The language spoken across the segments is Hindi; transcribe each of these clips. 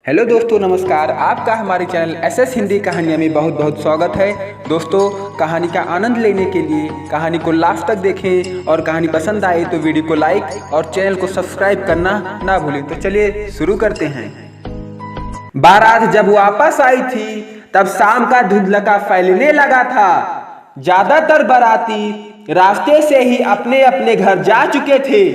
हेलो दोस्तों, नमस्कार। आपका हमारे चैनल एसएस हिंदी कहानियाँ में बहुत बहुत स्वागत है। दोस्तों, कहानी का आनंद लेने के लिए कहानी को लास्ट तक देखें और कहानी पसंद आए तो वीडियो को लाइक और चैनल को सब्सक्राइब करना ना भूलें। तो चलिए शुरू करते हैं। बारात जब वापस आई थी तब शाम का धुंधलका फैलने लगा था। ज्यादातर बाराती रास्ते से ही अपने अपने घर जा चुके थे।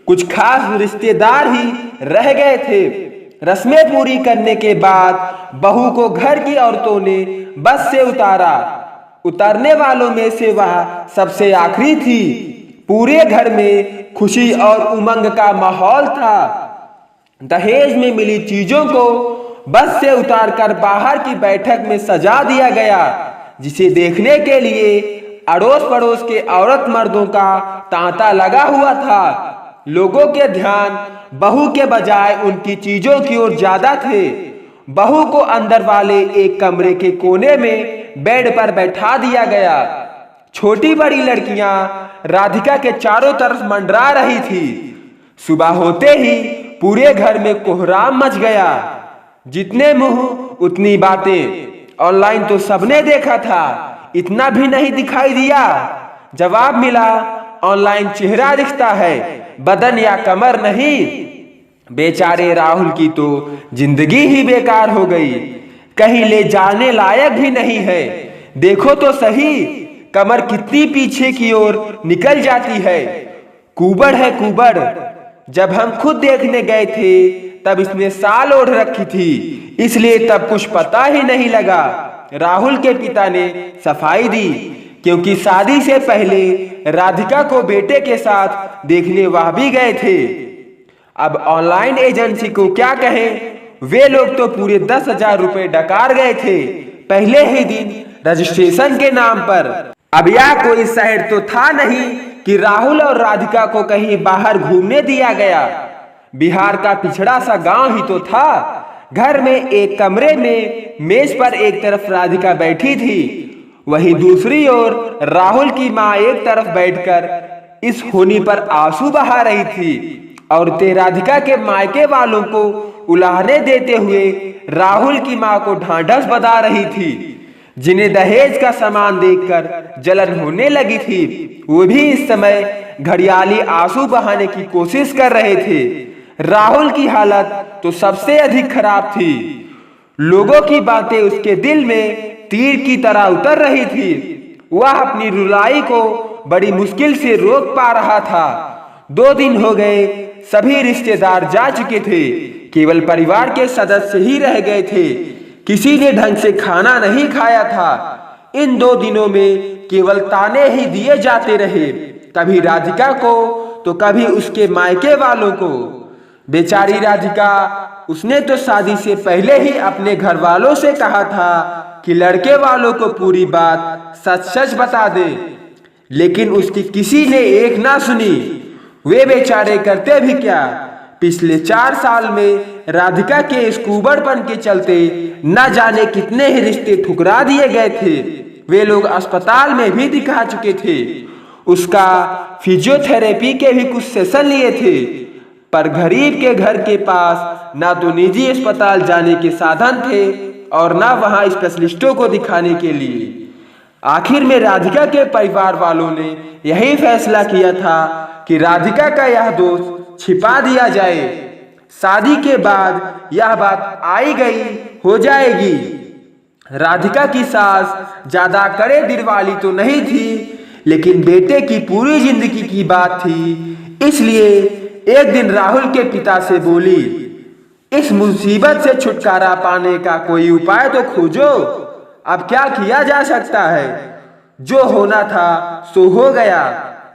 कुछ खास रिश्तेदार ही रह गए थे। रस्में पूरी करने के बाद बहू को घर की औरतों ने बस से उतारा। उतरने वालों में से वह सबसे आखिरी थी। पूरे घर में खुशी और उमंग का माहौल था। दहेज में मिली चीजों को बस से उतारकर बाहर की बैठक में सजा दिया गया, जिसे देखने के लिए अड़ोस पड़ोस के औरत मर्दों का तांता लगा हुआ था। लोगों के ध्यान बहू के बजाय उनकी चीजों की ओर ज्यादा थे। बहू को अंदर वाले एक कमरे के कोने में बेड पर बैठा दिया गया। छोटी बड़ी लड़कियां राधिका के चारों तरफ मंडरा रही थी। सुबह होते ही पूरे घर में कोहराम मच गया। जितने मुंह उतनी बातें। ऑनलाइन तो सबने देखा था, इतना भी नहीं दिखाई दिया। जवाब मिला, ऑनलाइन चेहरा दिखता है, बदन या कमर नहीं। बेचारे राहुल की तो जिंदगी ही बेकार हो गई, कहीं ले जाने लायक भी नहीं है। देखो तो सही, कमर कितनी पीछे की ओर निकल जाती है। कुबड़ है कुबड़। जब हम खुद देखने गए थे तब इसने साल ओढ़ रखी थी, इसलिए तब कुछ पता ही नहीं लगा। राहुल के पिता ने सफाई दी, क्योंकि शादी से पहले राधिका को बेटे के साथ देखने वह भी गए थे। अब ऑनलाइन एजेंसी को क्या कहें, वे लोग तो पूरे 10,000 रुपए डकार गए थे पहले ही दिन रजिस्ट्रेशन के नाम पर। अब यह कोई शहर तो था नहीं कि राहुल और राधिका को कहीं बाहर घूमने दिया गया। बिहार का पिछड़ा सा गांव ही तो था। घर में एक कमरे में मेज पर एक तरफ राधिका बैठी थी, वहीं दूसरी ओर राहुल की माँ एक तरफ बैठकर इस होनी पर आंसू बहा रही थी। औरतें राधिका के मायके वालों को उलाहने देते हुए राहुल की माँ को ढांढस बता रही थी, जिन्हें दहेज का सामान देखकर जलन होने लगी थी। वो भी इस समय घड़ियाली आंसू बहाने की कोशिश कर रहे थे। राहुल की हालत तो सबसे अधिक खराब थी। लोगों की बातें उसके दिल में तीर की तरह उतर रही थी। वह अपनी रुलाई को बड़ी मुश्किल से रोक पा रहा था। 2 दिन हो गए, सभी रिश्तेदार जा चुके थे, केवल परिवार के सदस्य ही रह गए थे। किसी ने ढंग से खाना नहीं खाया था। इन 2 दिनों में केवल ताने ही दिए जाते रहे, कभी राधिका को तो कभी उसके मायके वालों को। बेचारी राधिका, उसने तो शादी से पहले ही अपने घर वालों से कहा था कि लड़के वालों को पूरी बात सच सच बता दे, लेकिन उसकी किसी ने एक ना सुनी। वे बेचारे करते भी क्या। पिछले 4 साल में राधिका के इस कुबड़पन के चलते न जाने कितने ही रिश्ते ठुकरा दिए गए थे। वे लोग अस्पताल में भी दिखा चुके थे, उसका फिजियोथेरेपी के भी कुछ सेशन लिए थे, पर गरीब के घर के पास ना तो निजी अस्पताल जाने के साधन थे और ना वहां स्पेशलिस्टों को दिखाने के लिए। आखिर में राधिका के परिवार वालों ने यही फैसला किया था कि राधिका का यह दोष छिपा दिया जाए। शादी के बाद यह बात आई गई हो जाएगी। राधिका की सास ज्यादा कड़े दिल वाली तो नहीं थी, लेकिन बेटे की पूरी जिंदगी की बात थी, इसलिए एक दिन राहुल के पिता से बोली, इस मुसीबत से छुटकारा पाने का कोई उपाय तो खोजो। अब क्या किया जा सकता है, जो होना था सो हो गया।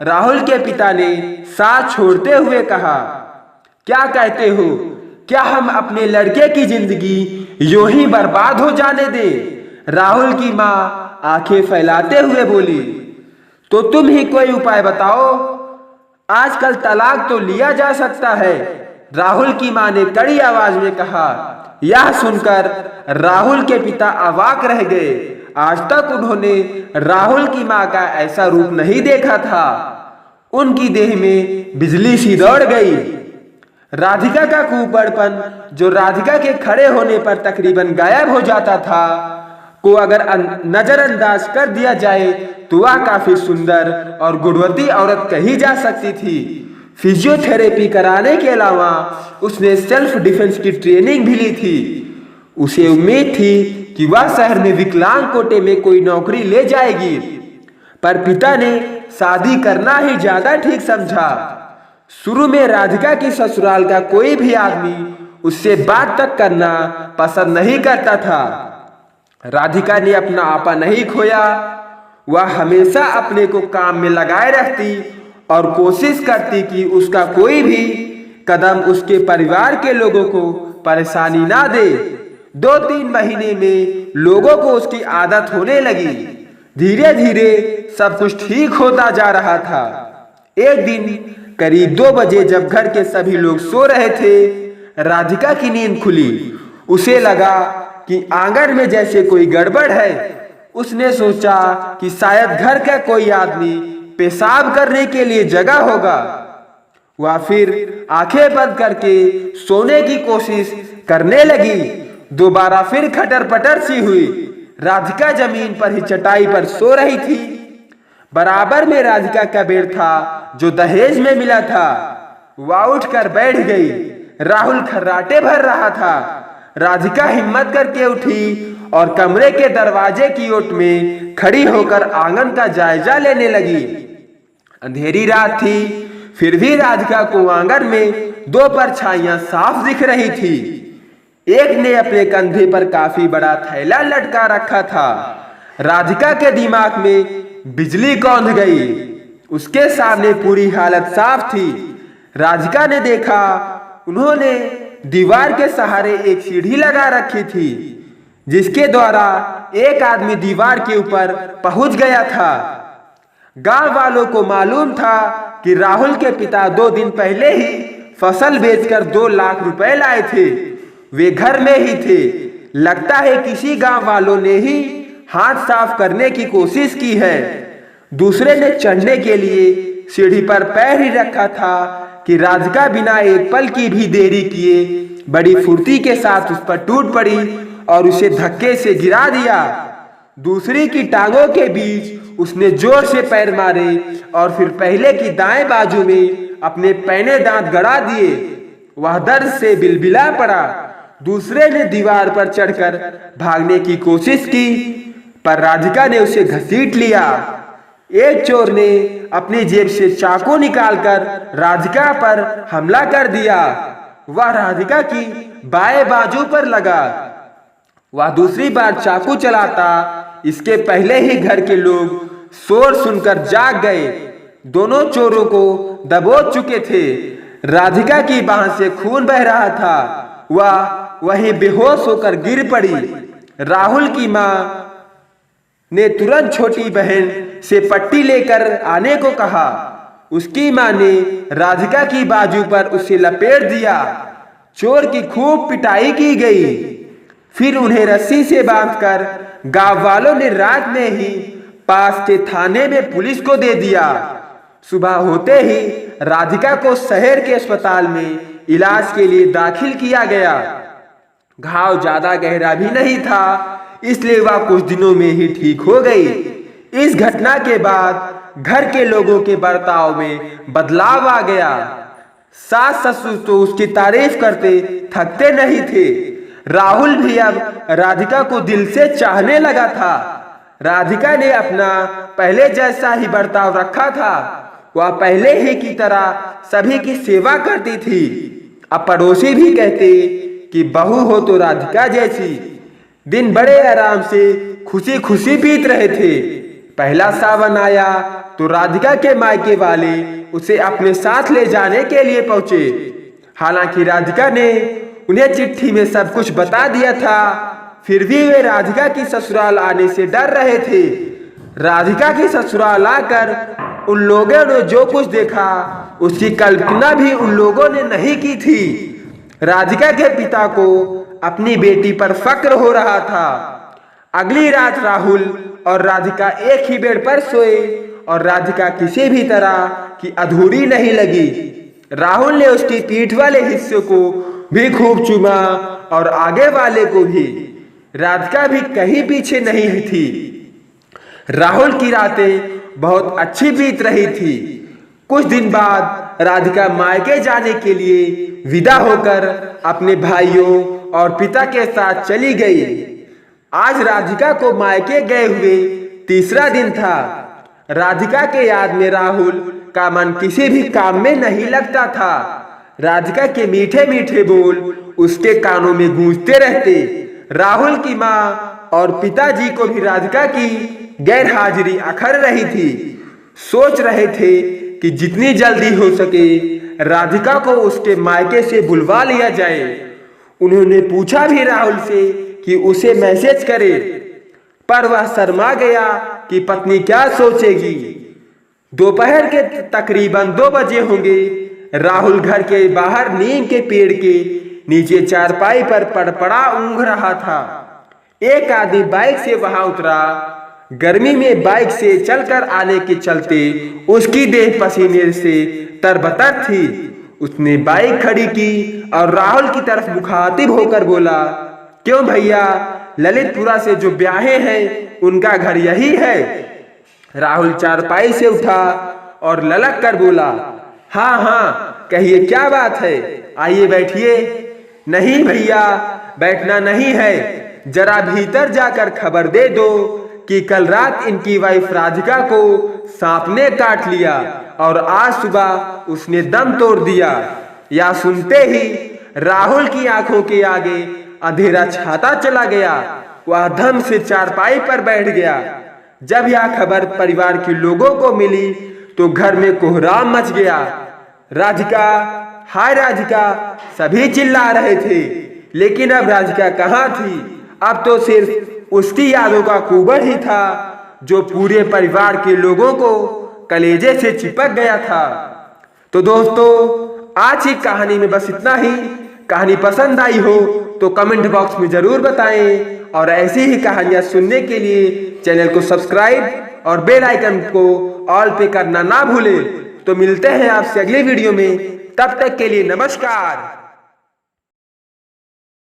राहुल के पिता ने साथ छोड़ते हुए कहा, क्या कहते हो, क्या हम अपने लड़के की जिंदगी यूं ही बर्बाद हो जाने दें? राहुल की माँ आंखें फैलाते हुए बोली, तो तुम ही कोई उपाय बताओ। आजकल तलाक तो लिया जा सकता है, राहुल की मां ने कड़ी आवाज में कहा। यह सुनकर राहुल के पिता अवाक रह गए। आज तक उन्होंने राहुल की मां का ऐसा रूप नहीं देखा था। उनकी देह में बिजली सी दौड़ गई। राधिका का कुबड़पन, जो राधिका के खड़े होने पर तकरीबन गायब हो जाता था, को अगर नजरअंदाज कर दिया जाए तो वह काफी सुंदर और गुणवती औरत कही जा सकती थी। फिजियोथेरेपी कराने के अलावा उसने सेल्फ डिफेंस की ट्रेनिंग भी ली थी। उसे उम्मीद थी कि वह शहर में विकलांग कोटे में कोई नौकरी ले जाएगी, पर पिता ने शादी करना ही ज्यादा ठीक समझा। शुरू में राधिका की ससुराल का कोई भी आदमी उससे बात तक करना पसंद नहीं करता था। राधिका ने अपना आपा नहीं खोया। वह हमेशा अपने को काम में लगाए रखती और कोशिश करती कि उसका कोई भी कदम उसके परिवार के लोगों को परेशानी ना दे। 2-3 महीने में लोगों को उसकी आदत होने लगी। धीरे धीरे सब कुछ ठीक होता जा रहा था। एक दिन करीब 2 बजे जब घर के सभी लोग सो रहे थे, राधिका की नींद खुली। उसे लगा कि आंगन में जैसे कोई गड़बड़ है। उसने सोचा कि शायद घर का कोई आदमी पेशाब करने के लिए जगा होगा। वह फिर आंखें बंद करके सोने की कोशिश करने लगी। दोबारा फिर खटर पटर सी हुई। राधिका जमीन पर ही चटाई पर सो रही थी। बराबर में राधिका का बेड था जो दहेज में मिला था। वह उठकर बैठ गई। राहुल खर्राटे भर रहा था। राधिका हिम्मत करके उठी और कमरे के दरवाजे की ओट में खड़ी होकर आंगन का जायजा लेने लगी। अंधेरी रात थी, फिर भी राधिका को आंगन में 2 परछाइयां साफ दिख रही थी। एक ने अपने कंधे पर काफी बड़ा थैला लटका रखा था। राधिका के दिमाग में बिजली कौंध गई। उसके सामने पूरी हालत साफ थी। राधिका ने देखा उन्होंने दीवार के सहारे एक सीढ़ी लगा रखी थी, जिसके द्वारा एक आदमी दीवार के ऊपर पहुंच गया था। गांव वालों को मालूम था कि राहुल के पिता 2 दिन पहले ही फसल बेचकर 2 लाख रुपए लाए थे। वे घर में ही थे। लगता है किसी गांव वालों ने ही हाथ साफ करने की कोशिश की है। दूसरे ने चढ़ने के लिए सीढ़ी पर पैर ही रखा था कि राधिका बिना एक पल की भी देरी किए बड़ी फुर्ती के साथ उस पर टूट पड़ी और उसे धक्के से गिरा दिया। दूसरी की टांगों के बीच उसने जोर से पैर मारे और फिर पहले की दाएं बाजू में अपने पैने दांत गड़ा दिए। वह दर्द से बिलबिला पड़ा। दूसरे ने दीवार पर चढ़कर भागने की कोशिश की, पर राधिका ने उसे घसीट लिया। एक चोर ने अपनी जेब से चाकू निकालकर राधिका पर हमला कर दिया। वह राधिका की बाएं बाजू पर लगा। वह दूसरी बार चाकू चलाता इसके पहले ही घर के लोग शोर सुनकर जाग गए। दोनों चोरों को दबोच चुके थे। राधिका की बाह से खून बह रहा था। वह वहीं बेहोश होकर गिर पड़ी। राहुल की मां ने तुरंत छोटी बहन से पट्टी लेकर आने को कहा। उसकी मां ने राधिका की बाजू पर उसे लपेट दिया। चोर की खूब पिटाई की गई। फिर उन्हें रस्सी से बांधकर गांव वालों ने रात में ही पास के थाने में पुलिस को दे दिया। सुबह होते ही राधिका को शहर के अस्पताल में इलाज के लिए दाखिल किया गया। घाव ज्यादा गहरा भी नहीं था, इसलिए वह कुछ दिनों में ही ठीक हो गई। इस घटना के बाद घर के लोगों के बर्ताव में बदलाव आ गया। सास ससुर तो उसकी तारीफ करते थकते नहीं थे। राहुल भी अब राधिका को दिल से चाहने लगा था। राधिका ने अपना पहले जैसा ही बर्ताव रखा था। वह पहले ही की तरह सभी की सेवा करती थी। अब पड़ोसी भी कहते कि बहू हो तो राधिका जैसी। दिन बड़े आराम से खुशी खुशी बीत रहे थे। पहला सावन आया तो राधिका के मायके वाले उसे अपने साथ ले जाने के लिए पहुंचे। हालांकि राधिका ने उन्हें चिट्ठी में सब कुछ बता दिया था, फिर भी वे राधिका की ससुराल आने से डर रहे थे। राधिका की ससुराल आकर उन लोगों ने जो कुछ देखा उसकी कल्पना भी उन लोगों ने नहीं की थी। राधिका के पिता को अपनी बेटी पर फक्र हो रहा था। अगली रात राहुल और राधिका एक ही बेड पर सोए और राधिका किसी भी तरह की अधूरी नहीं लगी। राहुल ने उसकी पीठ वाले हिस्से को भी खूब चूमा और आगे वाले को भी। राधिका भी कहीं पीछे नहीं थी। राहुल की रातें बहुत अच्छी बीत रही थी। कुछ दिन बाद राधिका मायके जाने के लिए विदा होकर अपने भाइयों और पिता के साथ चली गई। आज राधिका को मायके गए हुए तीसरा दिन था। राधिका के याद में राहुल का मन किसी भी काम में नहीं लगता था। राधिका के मीठे मीठे बोल उसके कानों में गूंजते रहते। राहुल की माँ और पिताजी को भी राधिका की गैर हाजिरी अखर रही थी। सोच रहे थे कि जितनी जल्दी हो सके राधिका को उसके मायके से बुलवा लिया जाए। उन्होंने पूछा भी राहुल से कि उसे मैसेज करे, पर वह शर्मा गया कि पत्नी क्या सोचेगी। दोपहर के तकरीबन 2 बजे होंगे। राहुल घर के बाहर नीम के पेड़ के नीचे चारपाई पर पड़पड़ा ऊँघ रहा था। एक आदमी बाइक से वहां उतरा। गर्मी में बाइक से चलकर आने के चलते उसकी देह पसीने से तरबतर थी। उसने बाइक खड़ी की और राहुल की तरफ मुखातिब होकर बोला, क्यों भैया, ललितपुरा से जो ब्याहे हैं उनका घर यही है। राहुल चारपाई से उठा और ललक कर बोला, हाँ हाँ कहिए क्या बात है, आइए बैठिए। नहीं भैया, बैठना नहीं है, जरा भीतर जाकर खबर दे दो कि कल रात इनकी वाइफ राधिका को सांप ने काट लिया और आज सुबह उसने दम तोड़ दिया। या सुनते ही राहुल की आंखों के आगे अंधेरा छाता चला गया। वह धम से चारपाई पर बैठ गया। जब यह खबर परिवार के लोगों को मिली तो घर में कोहराम मच गया। राधिका, हाय राधिका, सभी चिल्ला रहे थे। लेकिन अब राधिका कहाँ थी? अब तो सिर्फ उसकी यादों का कुबड़ ही था जो पूरे परिवार के लोगों को कलेजे से चिपक गया था। तो दोस्तों, आज की कहानी में बस इतना ही। कहानी पसंद आई हो तो कमेंट बॉक्स में जरूर बताएं और ऐसी ही कहानियां सुनने के लिए चैनल को सब्सक्राइब और बेल आइकन को ऑल पे करना ना भूलें। तो मिलते हैं आपसे अगले वीडियो में, तब तक के लिए नमस्कार।